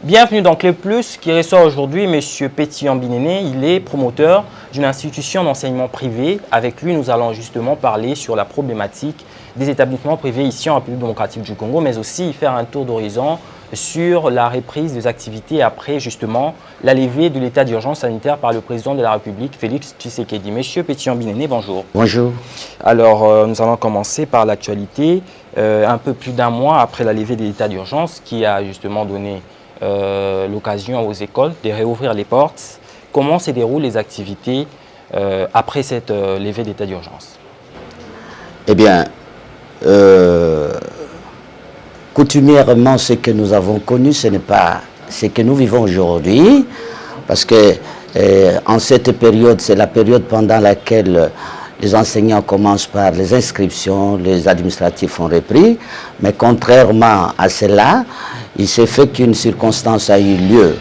Bienvenue dans Clé Plus qui reçoit aujourd'hui M. Pétion Binéné. Il est promoteur d'une institution d'enseignement privé. Avec lui, nous allons justement parler sur la problématique des établissements privés ici en République démocratique du Congo, mais aussi faire un tour d'horizon sur la reprise des activités après justement la levée de l'état d'urgence sanitaire par le président de la République, Félix Tshisekedi. Monsieur Pétion Binéné, bonjour. Bonjour. Alors, nous allons commencer par l'actualité. Un peu plus d'un mois après la levée de l'état d'urgence qui a justement donné l'occasion aux écoles de réouvrir les portes. Comment se déroulent les activités après cette levée d'état d'urgence? Eh bien, coutumièrement, ce que nous avons connu, ce n'est pas ce que nous vivons aujourd'hui, parce que en cette période, c'est la période pendant laquelle les enseignants commencent par les inscriptions, les administratifs ont repris, mais contrairement à cela, il s'est fait qu'une circonstance a eu lieu.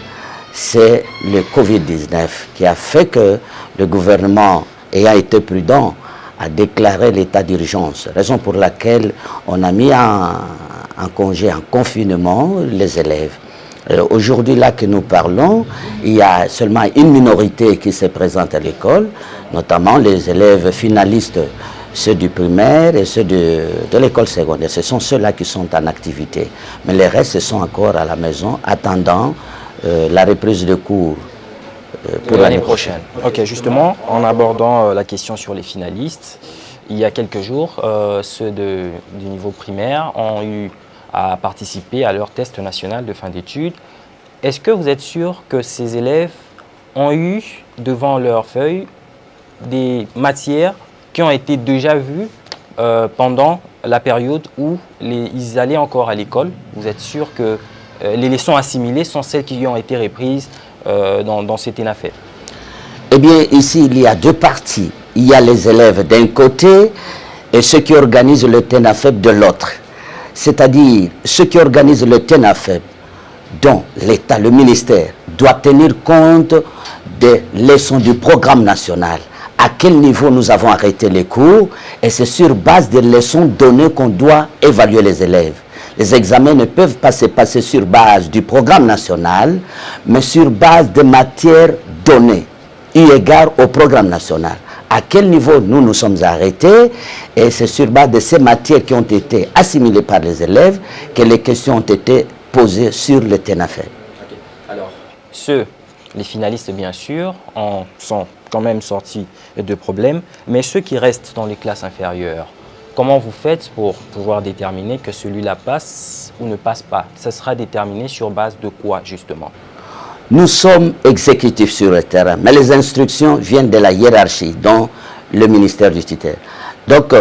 C'est le Covid-19 qui a fait que le gouvernement, ayant été prudent, a déclaré l'état d'urgence, raison pour laquelle on a mis en congé, en confinement, les élèves. Aujourd'hui, là que nous parlons, il y a seulement une minorité qui se présente à l'école, notamment les élèves finalistes, ceux du primaire et ceux de l'école secondaire. Ce sont ceux-là qui sont en activité. Mais les restes sont encore à la maison, attendant la reprise de cours pour l'année prochaine. Ok, justement, en abordant la question sur les finalistes, il y a quelques jours, ceux du niveau primaire ont eu à participer à leur test national de fin d'études. Est-ce que vous êtes sûr que ces élèves ont eu devant leur feuille des matières qui ont été déjà vues pendant la période où ils allaient encore à l'école? Vous êtes sûr que les leçons assimilées sont celles qui ont été reprises dans cet ENAFEP? Eh bien, ici, il y a deux parties. Il y a les élèves d'un côté et ceux qui organisent le TENAFEP de l'autre. C'est-à-dire, ceux qui organisent le TENAFEP, dont l'État, le ministère, doit tenir compte des leçons du programme national. À quel niveau nous avons arrêté les cours, et c'est sur base des leçons données qu'on doit évaluer les élèves. Les examens ne peuvent pas se passer sur base du programme national, mais sur base des matières données, eu égard au programme national. À quel niveau nous sommes arrêtés, et c'est sur base de ces matières qui ont été assimilées par les élèves que les questions ont été posées sur le TENAFEP. Okay. Alors, les finalistes bien sûr, sont quand même sortis de problèmes, mais ceux qui restent dans les classes inférieures, comment vous faites pour pouvoir déterminer que celui-là passe ou ne passe pas? Ça sera déterminé sur base de quoi justement? Nous sommes exécutifs sur le terrain, mais les instructions viennent de la hiérarchie, dont le ministère du tutelle. Donc,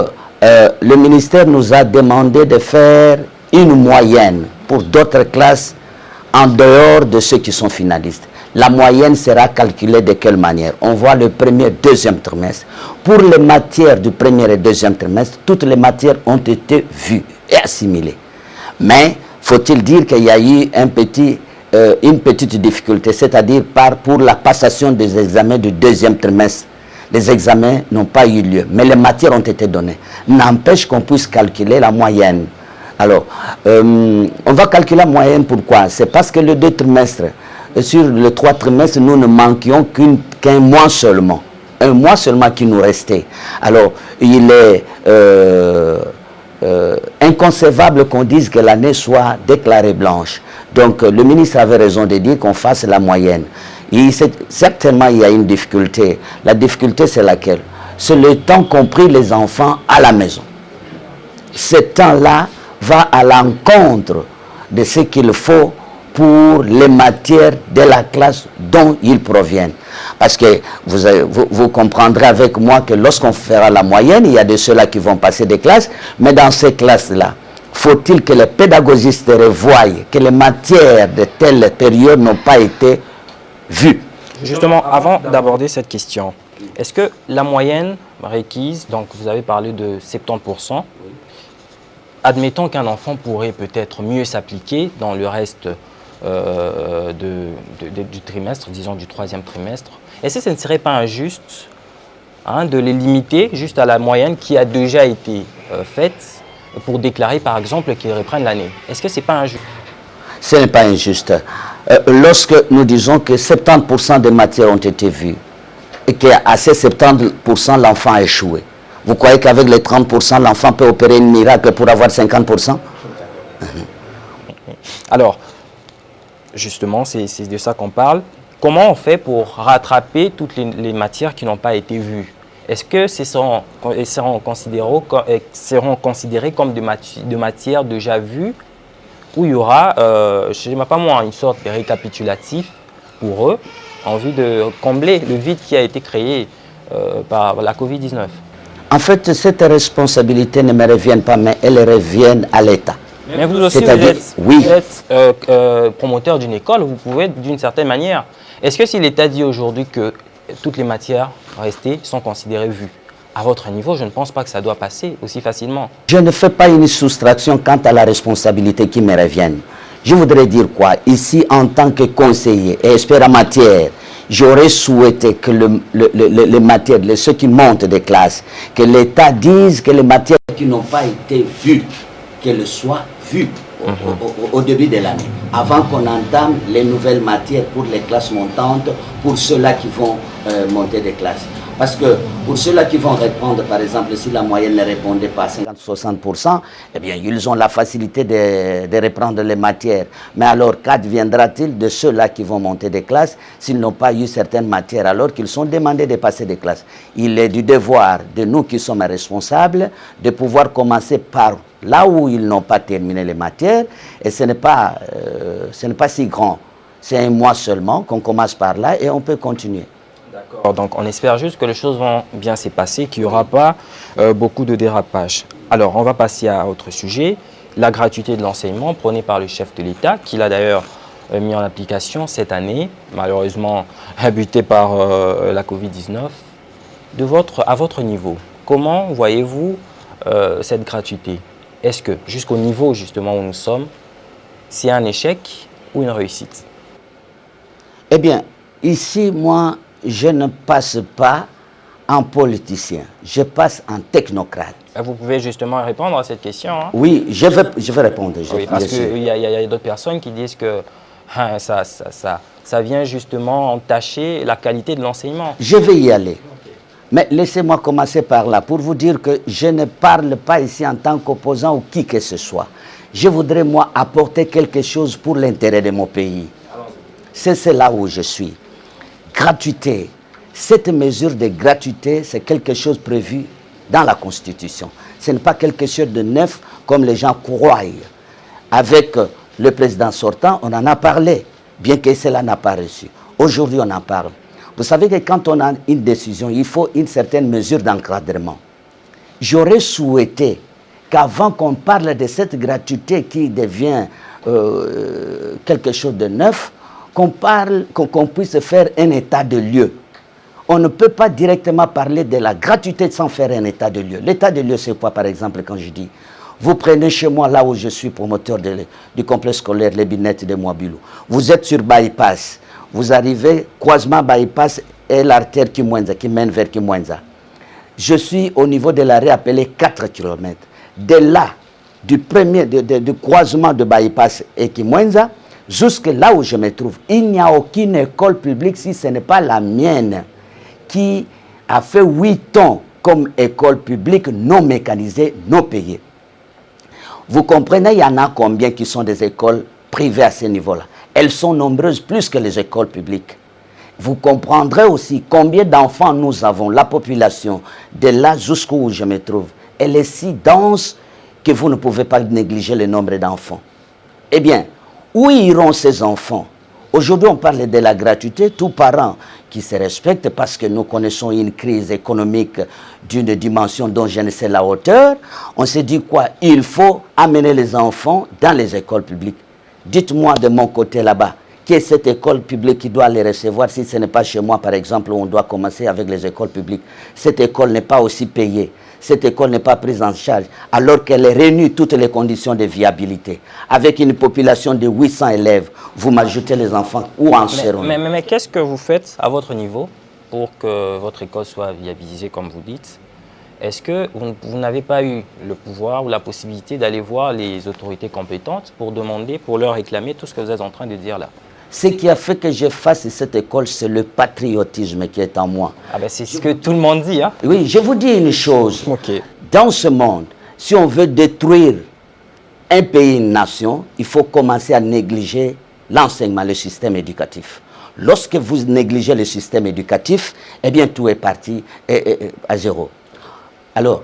le ministère nous a demandé de faire une moyenne pour d'autres classes en dehors de ceux qui sont finalistes. La moyenne sera calculée de quelle manière? On voit le premier, deuxième trimestre. Pour les matières du premier et deuxième trimestre, toutes les matières ont été vues et assimilées. Mais, faut-il dire qu'il y a eu une petite difficulté, c'est-à-dire pour la passation des examens du deuxième trimestre. Les examens n'ont pas eu lieu, mais les matières ont été données. N'empêche qu'on puisse calculer la moyenne. Alors, on va calculer la moyenne, pourquoi? C'est parce que le 2 trimestres, sur le 3 trimestres, nous ne manquions qu'un mois seulement. Un mois seulement qui nous restait. Alors, il est inconcevable qu'on dise que l'année soit déclarée blanche. Donc, le ministre avait raison de dire qu'on fasse la moyenne. Certainement, il y a une difficulté. La difficulté, c'est laquelle? C'est le temps qu'ont pris les enfants à la maison. Ce temps-là va à l'encontre de ce qu'il faut pour les matières de la classe dont ils proviennent. Parce que vous comprendrez avec moi que lorsqu'on fera la moyenne, il y a de ceux-là qui vont passer des classes, mais dans ces classes-là, faut-il que les pédagogistes revoient que les matières de telle période n'ont pas été vues? Justement, avant d'aborder cette question, est-ce que la moyenne requise, donc vous avez parlé de 70%, admettons qu'un enfant pourrait peut-être mieux s'appliquer dans le reste du trimestre, disons du 3e trimestre, est-ce que ce ne serait pas injuste de les limiter juste à la moyenne qui a déjà été faite pour déclarer par exemple qu'ils reprennent l'année? Est-ce que ce n'est pas injuste? Ce n'est pas injuste. lorsque nous disons que 70% des matières ont été vues et qu'à ces 70%, l'enfant a échoué, vous croyez qu'avec les 30%, l'enfant peut opérer un miracle pour avoir 50%? Alors, justement, c'est de ça qu'on parle. Comment on fait pour rattraper toutes les matières qui n'ont pas été vues? Est-ce que elles seront considérées comme de matières déjà vues, où il y aura, je ne sais pas moi, une sorte de récapitulatif pour eux en vue de combler le vide qui a été créé par la Covid-19? En fait, cette responsabilité ne me revient pas, mais elle revient à l'État. Mais vous aussi, oui. vous êtes promoteur d'une école, vous pouvez d'une certaine manière. Est-ce que si l'État dit aujourd'hui que toutes les matières restées sont considérées vues, à votre niveau, je ne pense pas que ça doit passer aussi facilement. Je ne fais pas une soustraction quant à la responsabilité qui me revient. Je voudrais dire quoi? Ici, en tant que conseiller et expert en matière, j'aurais souhaité que les matières, ceux qui montent des classes, que l'État dise que les matières qui n'ont pas été vues, qu'elles soient vues au début de l'année, avant qu'on entame les nouvelles matières pour les classes montantes, pour ceux-là qui vont monter des classes. Parce que pour ceux-là qui vont répondre, par exemple, si la moyenne ne répondait pas à 50-60%, eh bien, ils ont la facilité de reprendre les matières. Mais alors, qu'adviendra-t-il de ceux-là qui vont monter des classes s'ils n'ont pas eu certaines matières alors qu'ils sont demandés de passer des classes? Il est du devoir de nous qui sommes responsables de pouvoir commencer par là où ils n'ont pas terminé les matières. Et ce n'est pas si grand. C'est un mois seulement qu'on commence par là et on peut continuer. D'accord. Donc on espère juste que les choses vont bien se passer, qu'il n'y aura pas beaucoup de dérapage. Alors on va passer à autre sujet, la gratuité de l'enseignement prônée par le chef de l'État, qu'il a d'ailleurs mis en application cette année, malheureusement buté par la Covid-19. À votre niveau, comment voyez-vous cette gratuité? Est-ce que jusqu'au niveau justement où nous sommes, c'est un échec ou une réussite? Eh bien, ici, moi, je ne passe pas en politicien, je passe en technocrate. Vous pouvez justement répondre à cette question. Hein? Oui, je vais répondre. Oui, parce qu'il y a d'autres personnes qui disent que hein, ça vient justement entacher la qualité de l'enseignement. Je vais y aller. Mais laissez-moi commencer par là pour vous dire que je ne parle pas ici en tant qu'opposant ou qui que ce soit. Je voudrais, moi, apporter quelque chose pour l'intérêt de mon pays. C'est là où je suis. Gratuité. Cette mesure de gratuité, c'est quelque chose prévu dans la Constitution. Ce n'est pas quelque chose de neuf comme les gens croient. Avec le président sortant, on en a parlé, bien que cela n'a pas reçu. Aujourd'hui, on en parle. Vous savez que quand on a une décision, il faut une certaine mesure d'encadrement. J'aurais souhaité qu'avant qu'on parle de cette gratuité qui devient quelque chose de neuf, qu'on puisse faire un état de lieu. On ne peut pas directement parler de la gratuité sans faire un état de lieu. L'état de lieu, c'est quoi, par exemple, quand je dis, vous prenez chez moi, là où je suis promoteur du complexe scolaire Les Binettes de Mouabilou. Vous êtes sur Bypass. Vous arrivez, croisement Bypass et l'artère Kimwenza, qui mène vers Kimwenza. Je suis au niveau de l'arrêt appelé 4 km. De là, du croisement de Bypass et Kimwenza, jusque là où je me trouve, il n'y a aucune école publique, si ce n'est pas la mienne, qui a fait 8 ans comme école publique non mécanisée, non payée. Vous comprenez, il y en a combien qui sont des écoles privées à ce niveau-là? Elles sont nombreuses plus que les écoles publiques. Vous comprendrez aussi combien d'enfants nous avons, la population, de là jusqu'où je me trouve. Elle est si dense que vous ne pouvez pas négliger le nombre d'enfants. Eh bien, où iront ces enfants? Aujourd'hui, on parle de la gratuité. Tout parent qui se respecte, parce que nous connaissons une crise économique d'une dimension dont je ne sais la hauteur, on se dit quoi? Il faut amener les enfants dans les écoles publiques. Dites-moi de mon côté là-bas, qui est cette école publique qui doit les recevoir si ce n'est pas chez moi, par exemple, où on doit commencer avec les écoles publiques. Cette école n'est pas aussi payée. Cette école n'est pas prise en charge, alors qu'elle réunit toutes les conditions de viabilité. Avec une population de 800 élèves, vous m'ajoutez les enfants, où en seront? Mais qu'est-ce que vous faites à votre niveau pour que votre école soit viabilisée, comme vous dites? Est-ce que vous n'avez pas eu le pouvoir ou la possibilité d'aller voir les autorités compétentes pour demander, pour leur réclamer tout ce que vous êtes en train de dire là? Ce qui a fait que je fasse cette école, c'est le patriotisme qui est en moi. Ah ben c'est ce que tout le monde dit, hein? Oui, je vous dis une chose. Ok. Dans ce monde, si on veut détruire un pays, une nation, il faut commencer à négliger l'enseignement, le système éducatif. Lorsque vous négligez le système éducatif, eh bien tout est parti à zéro. Alors,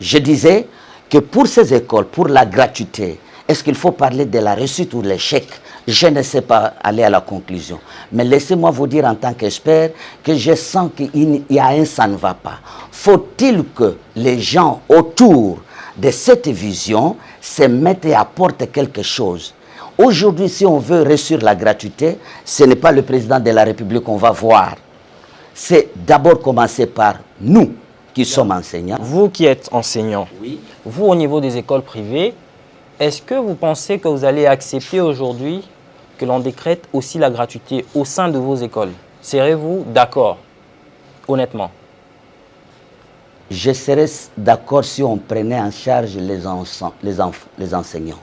je disais que pour ces écoles, pour la gratuité, est-ce qu'il faut parler de la réussite ou de l'échec? Je ne sais pas aller à la conclusion. Mais laissez-moi vous dire en tant qu'expert que je sens qu'il y a un ça ne va pas. Faut-il que les gens autour de cette vision se mettent et apportent quelque chose? Aujourd'hui, si on veut réussir la gratuité, ce n'est pas le président de la République qu'on va voir. C'est d'abord commencer par nous qui sommes enseignants. Vous qui êtes enseignant, Oui. vous au niveau des écoles privées, est-ce que vous pensez que vous allez accepter aujourd'hui que l'on décrète aussi la gratuité au sein de vos écoles? Serez-vous d'accord, honnêtement? Je serais d'accord si on prenait en charge les enseignants.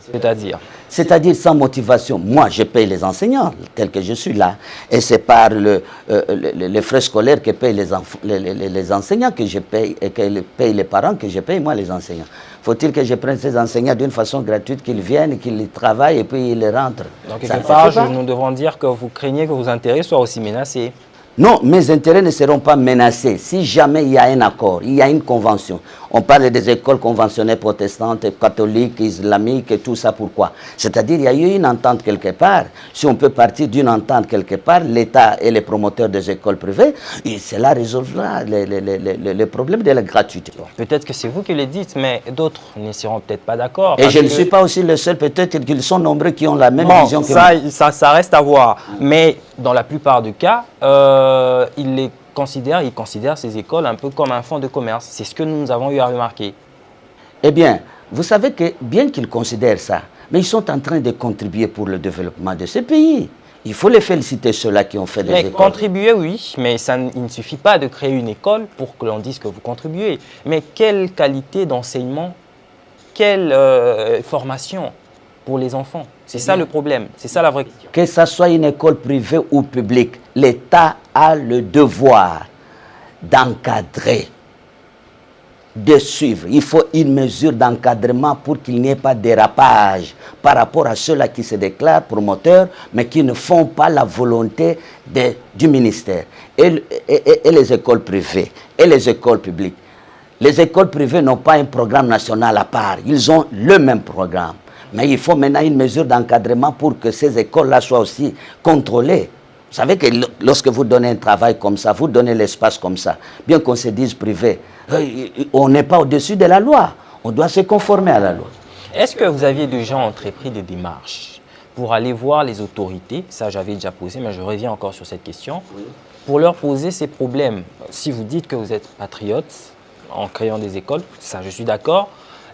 C'est-à-dire sans motivation. Moi, je paye les enseignants, tel que je suis là. Et c'est par les frais scolaires que payent les enseignants que je paye, et que payent les parents que je paye, moi, les enseignants. Faut-il que je prenne ces enseignants d'une façon gratuite, qu'ils viennent, qu'ils travaillent et puis ils rentrent? Donc, quelque part, nous devons dire que vous craignez que vos intérêts soient aussi menacés. Non, mes intérêts ne seront pas menacés si jamais il y a un accord, il y a une convention. On parle des écoles conventionnelles protestantes, catholiques, islamiques et tout ça. Pourquoi? C'est-à-dire qu'il y a eu une entente quelque part. Si on peut partir d'une entente quelque part, l'État et les promoteurs des écoles privées, et cela résolvera le problème de la gratuité. Peut-être que c'est vous qui le dites, mais d'autres ne seront peut-être pas d'accord. Et je ne suis pas aussi le seul, peut-être qu'ils sont nombreux qui ont la même vision que moi. Ça reste à voir. Mais dans la plupart des cas, ils considèrent ces écoles un peu comme un fonds de commerce. C'est ce que nous avons eu à remarquer. Eh bien, vous savez que bien qu'ils considèrent ça, mais ils sont en train de contribuer pour le développement de ce pays. Il faut les féliciter, ceux-là qui ont fait des écoles. Contribuer, oui, mais il ne suffit pas de créer une école pour que l'on dise que vous contribuez. Mais quelle qualité d'enseignement, quelle formation pour les enfants? C'est ça le problème, c'est ça la vraie question. Que ce soit une école privée ou publique, l'État a le devoir d'encadrer, de suivre. Il faut une mesure d'encadrement pour qu'il n'y ait pas de dérapage par rapport à ceux-là qui se déclarent promoteurs, mais qui ne font pas la volonté du ministère. Et les écoles privées et les écoles publiques. Les écoles privées n'ont pas un programme national à part, ils ont le même programme. Mais il faut maintenant une mesure d'encadrement pour que ces écoles-là soient aussi contrôlées. Vous savez que lorsque vous donnez un travail comme ça, vous donnez l'espace comme ça, bien qu'on se dise privé, on n'est pas au-dessus de la loi. On doit se conformer à la loi. Est-ce que vous aviez déjà entrepris des démarches pour aller voir les autorités? Ça, j'avais déjà posé, mais je reviens encore sur cette question. Oui. Pour leur poser ces problèmes. Si vous dites que vous êtes patriote en créant des écoles, ça, je suis d'accord.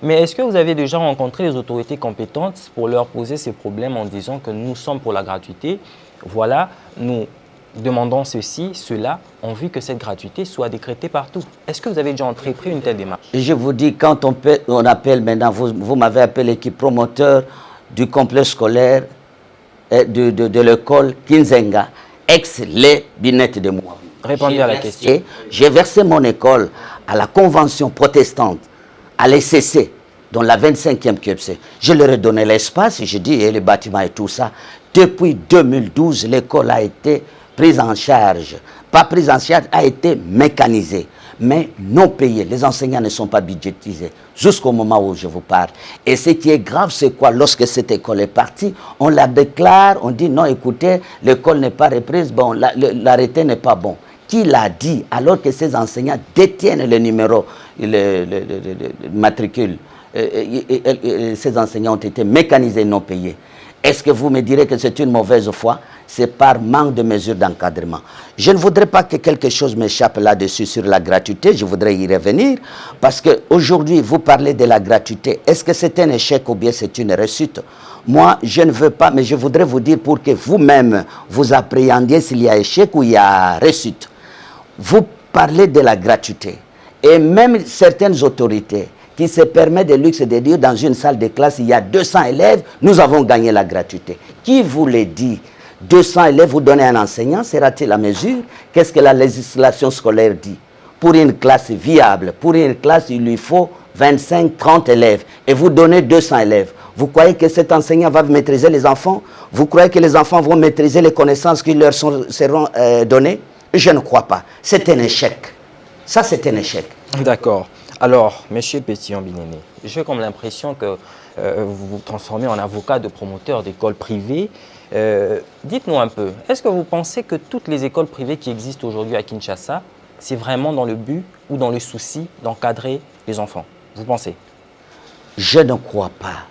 Mais est-ce que vous avez déjà rencontré les autorités compétentes pour leur poser ces problèmes en disant que nous sommes pour la gratuité? Voilà, nous demandons ceci, cela, en vue que cette gratuité soit décrétée partout. Est-ce que vous avez déjà entrepris une telle démarche? Et je vous dis, quand on appelle maintenant, vous m'avez appelé qui promoteur du complexe scolaire de l'école Kinzenga, ex-les Binettes de moi. Répondez à la question. J'ai versé mon école à la convention protestante, à l'ECC, dans la 25e QFC. Je leur ai donné l'espace, j'ai dit, et les bâtiments et tout ça. Depuis 2012, l'école a été prise en charge. Pas prise en charge, a été mécanisée, mais non payée. Les enseignants ne sont pas budgétisés jusqu'au moment où je vous parle. Et ce qui est grave, c'est quoi? Lorsque cette école est partie, on la déclare, on dit non, écoutez, l'école n'est pas reprise, bon, l'arrêté n'est pas bon. Qui l'a dit alors que ces enseignants détiennent le numéro, le matricule? Ces enseignants ont été mécanisés, non payés. Est-ce que vous me direz que c'est une mauvaise foi? C'est par manque de mesures d'encadrement. Je ne voudrais pas que quelque chose m'échappe là-dessus sur la gratuité, je voudrais y revenir, parce qu'aujourd'hui, vous parlez de la gratuité. Est-ce que c'est un échec ou bien c'est une réussite? Moi, je ne veux pas, mais je voudrais vous dire pour que vous-même, vous appréhendiez s'il y a échec ou il y a réussite. Vous parlez de la gratuité. Et même certaines autorités qui se permettent de luxe de dire dans une salle de classe, il y a 200 élèves, nous avons gagné la gratuité. Qui vous le dit 200 élèves, vous donnez un enseignant, sera-t-il la mesure? Qu'est-ce que la législation scolaire dit? Pour une classe viable, pour une classe, il lui faut 25, 30 élèves. Et vous donnez 200 élèves. Vous croyez que cet enseignant va maîtriser les enfants? Vous croyez que les enfants vont maîtriser les connaissances qui leur seront données? Je ne crois pas. C'est un échec. Ça, c'est un échec. D'accord. Alors, M. Pétion-Binéné, j'ai comme l'impression que vous vous transformez en avocat de promoteur d'écoles privées. Dites-nous un peu, est-ce que vous pensez que toutes les écoles privées qui existent aujourd'hui à Kinshasa, c'est vraiment dans le but ou dans le souci d'encadrer les enfants? Vous pensez? Je ne crois pas.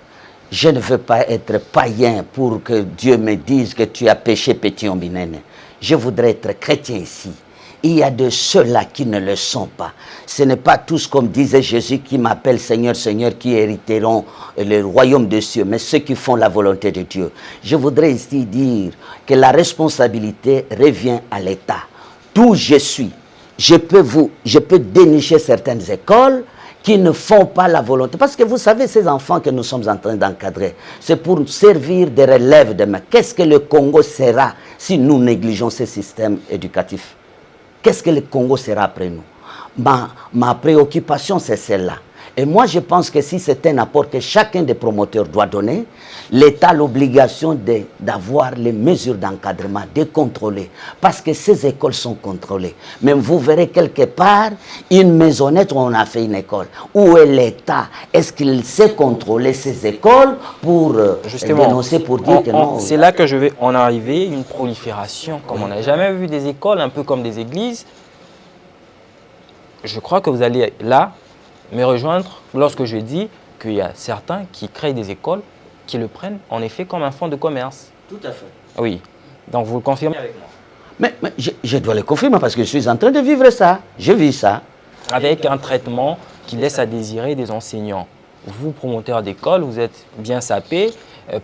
Je ne veux pas être païen pour que Dieu me dise que tu as péché, Pétion-Binéné. Je voudrais être chrétien ici. Il y a de ceux-là qui ne le sont pas. Ce n'est pas tous, comme disait Jésus, qui m'appellent Seigneur, Seigneur, qui hériteront le royaume des cieux, mais ceux qui font la volonté de Dieu. Je voudrais ici dire que la responsabilité revient à l'État. D'où je suis, je peux dénicher certaines écoles qui ne font pas la volonté. Parce que vous savez, ces enfants que nous sommes en train d'encadrer, c'est pour servir des relèves demain. Qu'est-ce que le Congo sera si nous négligeons ce système éducatif? Qu'est-ce que le Congo sera après nous? Ma préoccupation, c'est celle-là. Et moi, je pense que si c'est un apport que chacun des promoteurs doit donner, l'État a l'obligation d'avoir les mesures d'encadrement, de contrôler. Parce que ces écoles sont contrôlées. Même vous verrez quelque part une maisonnette où on a fait une école. Où est l'État? Est-ce qu'il sait contrôler ces écoles pour dénoncer, pour dire que non? C'est là que je vais en arriver, une prolifération, comme on n'a jamais vu des écoles, un peu comme des églises. Je crois que vous allez là me rejoindre lorsque je dis qu'il y a certains qui créent des écoles qui le prennent en effet comme un fonds de commerce. Tout à fait. Oui. Donc vous le confirmez avec moi? Mais je dois le confirmer parce que je suis en train de vivre ça. Je vis ça. Avec un traitement qui laisse à désirer des enseignants. Vous, promoteurs d'école, vous êtes bien sapés,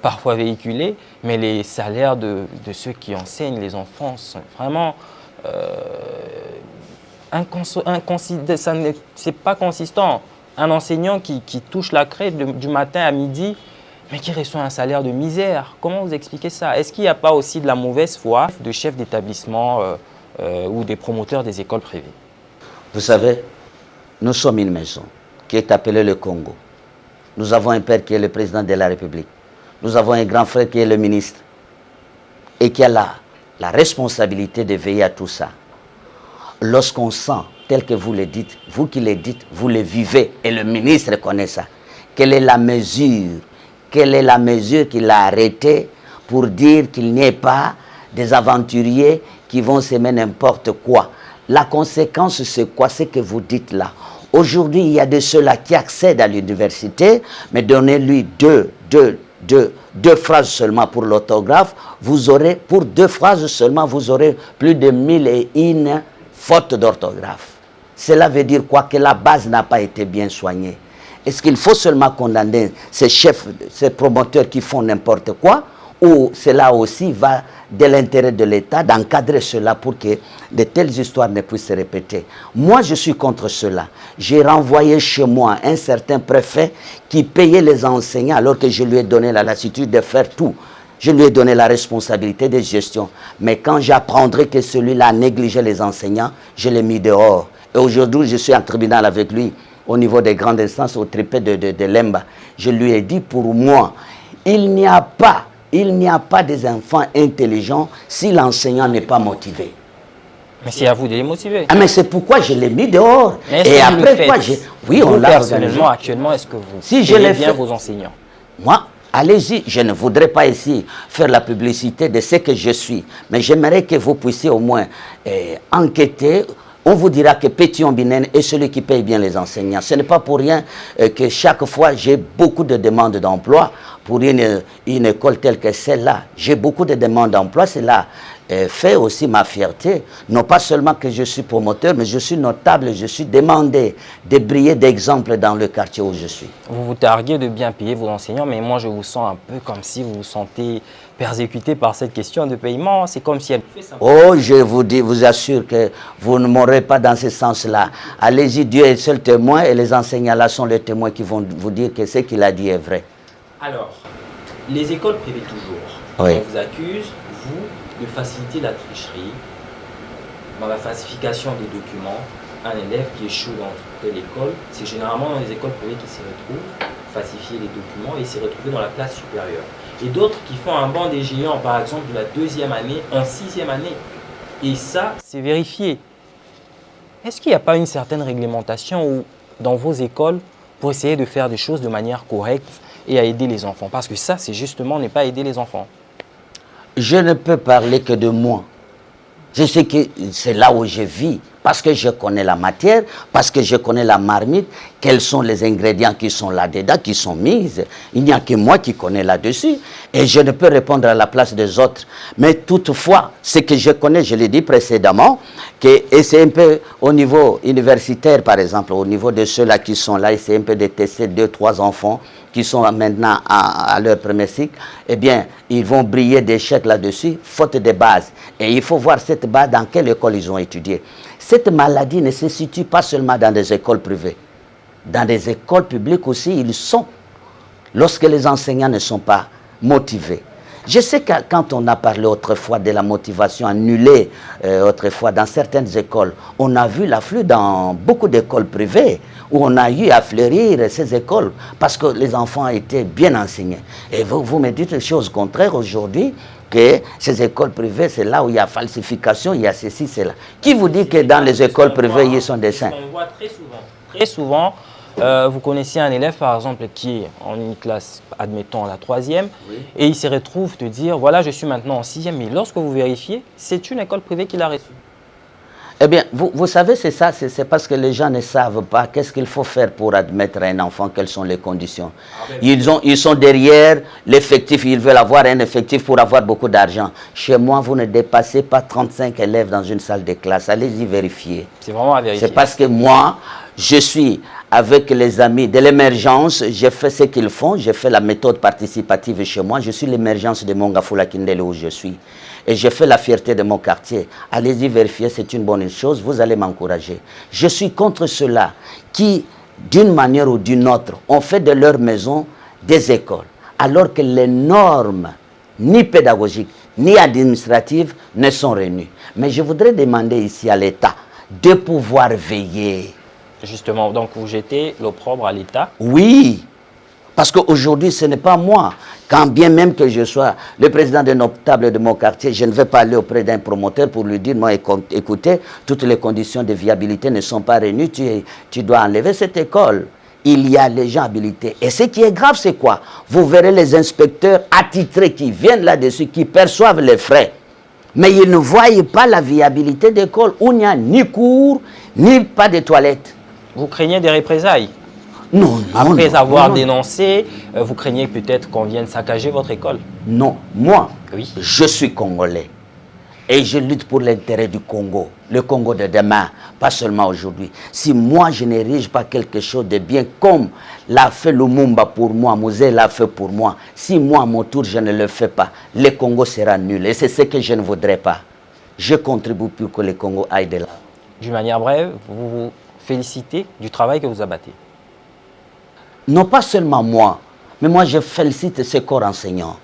parfois véhiculés, mais les salaires de ceux qui enseignent les enfants sont vraiment... c'est pas consistant. Un enseignant qui touche la craie du matin à midi, mais qui reçoit un salaire de misère. Comment vous expliquez ça? Est-ce qu'il n'y a pas aussi de la mauvaise foi de chefs d'établissement ou des promoteurs des écoles privées? Vous savez, nous sommes une maison qui est appelée le Congo. Nous avons un père qui est le président de la République. Nous avons un grand frère qui est le ministre et qui a la responsabilité de veiller à tout ça. Lorsqu'on sent, tel que vous le dites, vous qui le dites, vous le vivez, et le ministre connaît ça, quelle est la mesure qu'il a arrêtée pour dire qu'il n'y ait pas des aventuriers qui vont semer n'importe quoi? La conséquence, c'est quoi? C'est que vous dites là. Aujourd'hui, il y a de ceux-là qui accèdent à l'université, mais donnez-lui deux phrases seulement pour l'autographe. Vous aurez, pour 2 phrases seulement, vous aurez plus de 1001 faute d'orthographe. Cela veut dire quoi? Que la base n'a pas été bien soignée. Est-ce qu'il faut seulement condamner ces chefs, ces promoteurs qui font n'importe quoi? Ou cela aussi va de l'intérêt de l'État d'encadrer cela pour que de telles histoires ne puissent se répéter? Moi, je suis contre cela. J'ai renvoyé chez moi un certain préfet qui payait les enseignants alors que je lui ai donné la lassitude de faire tout. Je lui ai donné la responsabilité de gestion. Mais quand j'apprendrai que celui-là négligeait les enseignants, je l'ai mis dehors. Et aujourd'hui, je suis en tribunal avec lui au niveau des grandes instances, au tripé de Lemba. Je lui ai dit, pour moi, il n'y a pas des enfants intelligents si l'enseignant n'est pas motivé. Mais c'est à vous de les motiver. Ah, mais c'est pourquoi je l'ai mis dehors. Et après quoi, oui, on l'a personnellement, actuellement, est-ce que vous si je l'ai bien fait, vos enseignants? Moi, allez-y, je ne voudrais pas ici faire la publicité de ce que je suis, mais j'aimerais que vous puissiez au moins enquêter. On vous dira que Pétion-Binéné est celui qui paye bien les enseignants. Ce n'est pas pour rien que chaque fois j'ai beaucoup de demandes d'emploi pour une école telle que celle-là. J'ai beaucoup de demandes d'emploi. Cela fait aussi ma fierté. Non pas seulement que je suis promoteur, mais je suis notable, je suis demandé de briller d'exemple dans le quartier où je suis. Vous vous targuez de bien payer vos enseignants, mais moi je vous sens un peu comme si vous vous sentez persécuté par cette question de paiement. C'est comme si elle... Oh, je vous assure que vous ne m'aurez pas dans ce sens-là. Allez-y, Dieu est le seul témoin et les enseignants là sont les témoins qui vont vous dire que ce qu'il a dit est vrai. Alors, les écoles privées toujours, oui. on vous accuse, vous de faciliter la tricherie dans la falsification des documents. Un élève qui échoue dans telle école, c'est généralement dans les écoles privées qu'il s'y retrouve, falsifier les documents et s'y retrouver dans la classe supérieure. Et d'autres qui font un banc des géants, par exemple, de la 2e année en 6e année. Et ça, c'est vérifié. Est-ce qu'il n'y a pas une certaine réglementation dans vos écoles pour essayer de faire des choses de manière correcte et à aider les enfants? Parce que ça, c'est justement ne pas aider les enfants. Je ne peux parler que de moi. Je sais que c'est là où je vis, parce que je connais la matière, parce que je connais la marmite, quels sont les ingrédients qui sont là-dedans, qui sont mis. Il n'y a que moi qui connais là-dessus. Et je ne peux répondre à la place des autres. Mais toutefois, ce que je connais, je l'ai dit précédemment, et c'est un peu au niveau universitaire, par exemple, au niveau de ceux-là qui sont là, c'est un peu de tester 2-3 enfants qui sont maintenant à leur premier cycle, eh bien, ils vont briller d'échecs là-dessus, faute de base. Et il faut voir cette base dans quelle école ils ont étudié. Cette maladie ne se situe pas seulement dans des écoles privées. Dans des écoles publiques aussi, ils sont, lorsque les enseignants ne sont pas motivés. Je sais que quand on a parlé autrefois de la motivation annulée, autrefois dans certaines écoles, on a vu l'afflux dans beaucoup d'écoles privées où on a eu à fleurir ces écoles parce que les enfants étaient bien enseignés. Et vous me dites chose contraire aujourd'hui, que ces écoles privées, c'est là où il y a falsification, il y a ceci, cela. Qui vous dit que dans les écoles privées, ils sont des saints? On voit très souvent. Très souvent, vous connaissez un élève, par exemple, qui est en une classe, admettons, la 3e, oui, et il se retrouve de dire, voilà, je suis maintenant en 6e, mais lorsque vous vérifiez, c'est une école privée qui l'a reçu. Eh bien, vous savez, c'est ça, c'est parce que les gens ne savent pas qu'est-ce qu'il faut faire pour admettre un enfant, quelles sont les conditions. Ils sont derrière l'effectif, ils veulent avoir un effectif pour avoir beaucoup d'argent. Chez moi, vous ne dépassez pas 35 élèves dans une salle de classe, allez-y vérifier. C'est vraiment à vérifier. C'est parce que moi, je suis avec les amis de l'émergence, j'ai fait ce qu'ils font, j'ai fait la méthode participative chez moi, je suis l'émergence de Mongafula Kindele où je suis. Et j'ai fait la fierté de mon quartier. Allez-y vérifier, c'est une bonne chose, vous allez m'encourager. Je suis contre ceux-là qui, d'une manière ou d'une autre, ont fait de leur maison des écoles, alors que les normes, ni pédagogiques, ni administratives, ne sont réunies. Mais je voudrais demander ici à l'État de pouvoir veiller. Justement, donc vous jetez l'opprobre à l'État? Oui, parce qu'aujourd'hui, ce n'est pas moi. Quand bien même que je sois le président d'un notable de mon quartier, je ne vais pas aller auprès d'un promoteur pour lui dire, moi, écoutez, toutes les conditions de viabilité ne sont pas réunies, tu dois enlever cette école. Il y a les gens habilités. Et ce qui est grave, c'est quoi? Vous verrez les inspecteurs attitrés qui viennent là-dessus, qui perçoivent les frais. Mais ils ne voient pas la viabilité d'école où il n'y a ni cours, ni pas de toilettes. Vous craignez des représailles? Non, non. Après avoir dénoncé, vous craignez peut-être qu'on vienne saccager votre école? Non, moi, oui, je suis congolais. Et je lutte pour l'intérêt du Congo, le Congo de demain, pas seulement aujourd'hui. Si moi je n'érige pas quelque chose de bien comme l'a fait Lumumba pour moi, Mouzé l'a fait pour moi, si moi à mon tour je ne le fais pas, le Congo sera nul. Et c'est ce que je ne voudrais pas. Je contribue pour que le Congo aille de là. D'une manière brève, vous vous félicitez du travail que vous abattez? Non pas seulement moi, mais moi je félicite ce corps enseignant.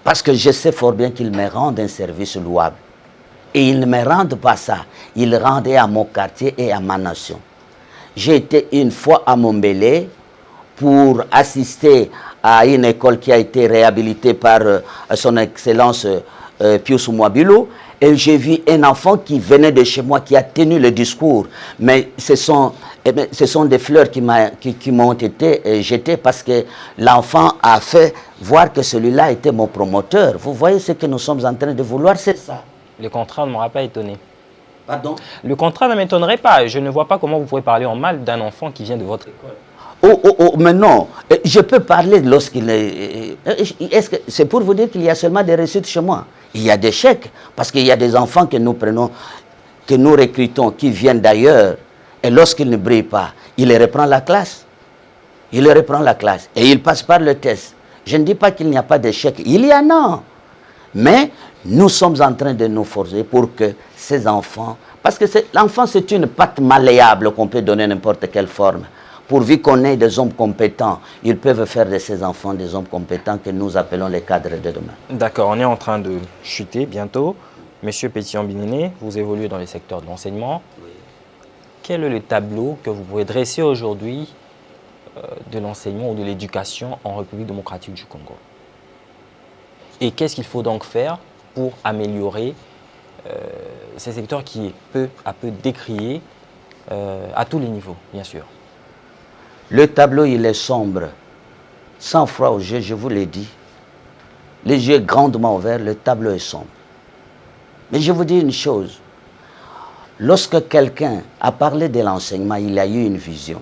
Parce que je sais fort bien qu'ils me rendent un service louable. Et ils ne me rendent pas ça. Ils rendent à mon quartier et à ma nation. J'ai été une fois à Montbelé pour assister à une école qui a été réhabilitée par son Excellence Pius Mwabilou. Et j'ai vu un enfant qui venait de chez moi, qui a tenu le discours. Mais ce sont des fleurs qui m'ont été jetées parce que l'enfant a fait voir que celui-là était mon promoteur. Vous voyez ce que nous sommes en train de vouloir, c'est ça. Le contrat ne m'aura pas étonné. Pardon? Le contrat ne m'étonnerait pas. Je ne vois pas comment vous pouvez parler en mal d'un enfant qui vient de votre école. Oh, mais non. Je peux parler lorsqu'il est... Est-ce que c'est pour vous dire qu'il y a seulement des réussites chez moi? Il y a des chèques, parce qu'il y a des enfants que nous prenons, que nous recrutons, qui viennent d'ailleurs. Et lorsqu'ils ne brillent pas, il les reprend la classe. Il les reprend la classe. Et il passe par le test. Je ne dis pas qu'il n'y a pas de chèques. Il y en a. Mais nous sommes en train de nous forcer pour que ces enfants... Parce que l'enfant, c'est une pâte malléable qu'on peut donner n'importe quelle forme. pourvu qu'on ait des hommes compétents, ils peuvent faire de ces enfants des hommes compétents que nous appelons les cadres de demain. D'accord, on est en train de chuter bientôt. Monsieur Pétion-Binéné, vous évoluez dans les secteurs de l'enseignement. Quel est le tableau que vous pouvez dresser aujourd'hui de l'enseignement ou de l'éducation en République démocratique du Congo? Et qu'est-ce qu'il faut donc faire pour améliorer ces secteurs qui est peu à peu décriés à tous les niveaux, bien sûr? Le tableau, il est sombre. Sans froid aux yeux, je vous l'ai dit. Les yeux grandement ouverts, le tableau est sombre. Mais je vous dis une chose. Lorsque quelqu'un a parlé de l'enseignement, il a eu une vision.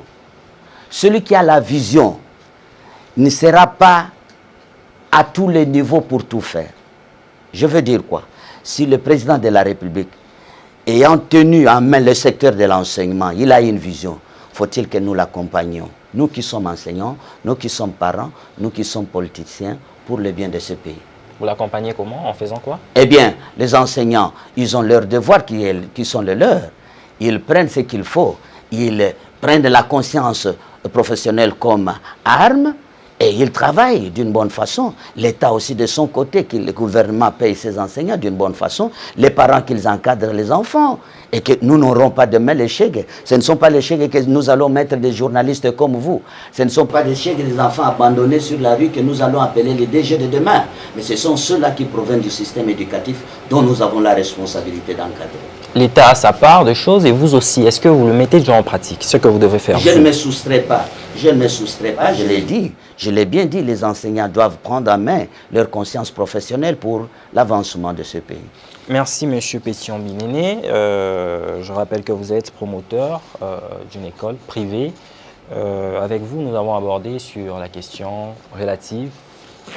Celui qui a la vision ne sera pas à tous les niveaux pour tout faire. Je veux dire quoi? Si le président de la République, ayant tenu en main le secteur de l'enseignement, il a une vision, faut-il que nous l'accompagnions? Nous qui sommes enseignants, nous qui sommes parents, nous qui sommes politiciens, pour le bien de ce pays. Vous l'accompagnez comment? En faisant quoi? Eh bien, les enseignants, ils ont leurs devoirs qui sont les leurs. Ils prennent ce qu'il faut. Ils prennent la conscience professionnelle comme arme et ils travaillent d'une bonne façon. L'État aussi de son côté, que le gouvernement paye ses enseignants d'une bonne façon. Les parents qu'ils encadrent les enfants. Et que nous n'aurons pas demain les chèques. Ce ne sont pas les chèques que nous allons mettre des journalistes comme vous. Ce ne sont pas des chèques des enfants abandonnés sur la rue que nous allons appeler les DG de demain. Mais ce sont ceux-là qui proviennent du système éducatif dont nous avons la responsabilité d'encadrer. L'État a sa part de choses et vous aussi. Est-ce que vous le mettez déjà en pratique, ce que vous devez faire? Je ne me soustrais pas. Je ne me soustrais pas, je l'ai dit. Je l'ai bien dit, les enseignants doivent prendre en main leur conscience professionnelle pour l'avancement de ce pays. Merci M. Pétion-Binéné. Je rappelle que vous êtes promoteur d'une école privée. Avec vous, nous avons abordé sur la question relative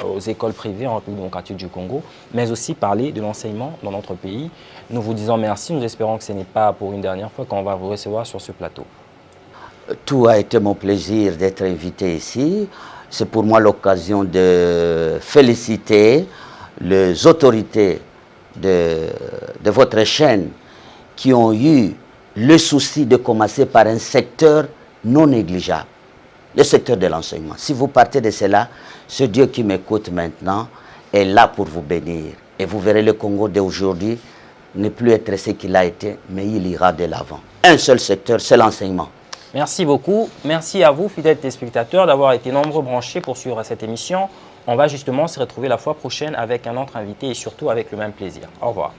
aux écoles privées en République démocratique du Congo, mais aussi parler de l'enseignement dans notre pays. Nous vous disons merci. Nous espérons que ce n'est pas pour une dernière fois qu'on va vous recevoir sur ce plateau. Tout a été mon plaisir d'être invité ici. C'est pour moi l'occasion de féliciter les autorités de votre chaîne qui ont eu le souci de commencer par un secteur non négligeable, le secteur de l'enseignement. Si vous partez de cela, ce Dieu qui m'écoute maintenant est là pour vous bénir. Et vous verrez le Congo d'aujourd'hui ne plus être ce qu'il a été, mais il ira de l'avant. Un seul secteur, c'est l'enseignement. Merci beaucoup. Merci à vous, fidèles téléspectateurs, d'avoir été nombreux branchés pour suivre cette émission. On va justement se retrouver la fois prochaine avec un autre invité et surtout avec le même plaisir. Au revoir.